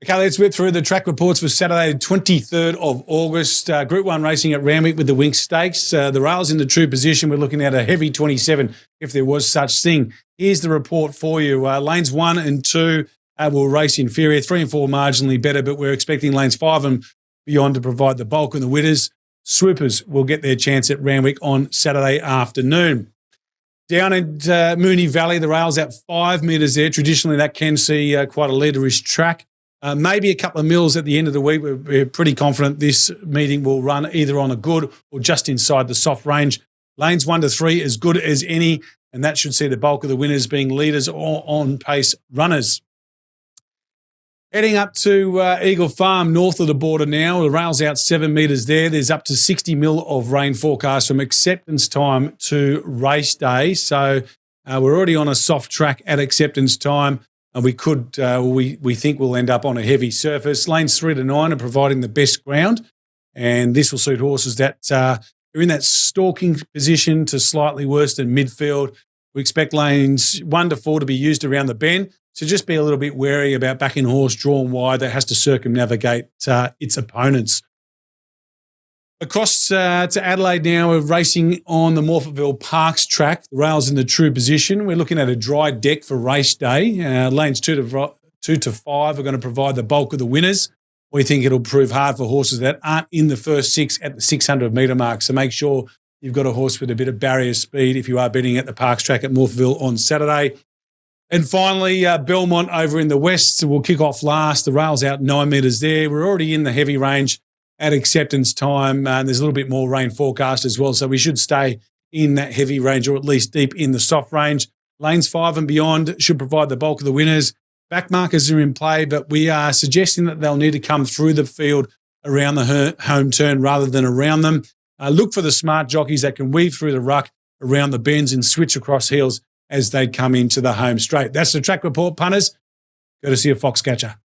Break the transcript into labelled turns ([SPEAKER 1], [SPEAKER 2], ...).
[SPEAKER 1] Okay, let's whip through the track reports for Saturday, 23rd of August. Group 1 racing at Randwick with the Winx Stakes. The rails in the true position. We're looking at a heavy 27, if there was such thing. Here's the report for you. Lanes 1 and 2 will race inferior. 3 and 4 marginally better, but we're expecting lanes 5 and beyond to provide the bulk and the winners. Swoopers will get their chance at Randwick on Saturday afternoon. Down at Moonee Valley, the rail's at 5 metres there. Traditionally, that can see quite a leaderish track. Maybe a couple of mils at the end of the week. We're pretty confident this meeting will run either on a good or just inside the soft range. Lanes 1 to 3 as good as any, and that should see the bulk of the winners being leaders or on-pace runners. Heading up to Eagle Farm, north of the border now. The rail's out 7 metres there. There's up to 60 mil of rain forecast from acceptance time to race day. So we're already on a soft track at acceptance time. And we think we'll end up on a heavy surface. Lanes 3 to 9 are providing the best ground. And this will suit horses that are in that stalking position to slightly worse than midfield. We expect lanes 1 to 4 to be used around the bend. So just be a little bit wary about backing a horse drawn wide that has to circumnavigate its opponents. Across to Adelaide now, we're racing on the Morphettville Parks track. The rail's in the true position. We're looking at a dry deck for race day. Lanes 2 to 5 are going to provide the bulk of the winners. We think it'll prove hard for horses that aren't in the first 6 at the 600-metre mark. So make sure you've got a horse with a bit of barrier speed if you are betting at the Parks track at Morphettville on Saturday. And finally, Belmont over in the west will kick off last. The rail's out 9 metres there. We're already in the heavy range at acceptance time. There's a little bit more rain forecast as well, so we should stay in that heavy range or at least deep in the soft range. Lanes 5 and beyond should provide the bulk of the winners. Back markers are in play, but we are suggesting that they'll need to come through the field around the home turn rather than around them. Look for the smart jockeys that can weave through the ruck around the bends and switch across heels as they come into the home straight. That's the track report, punters. Go to see a Foxcatcher.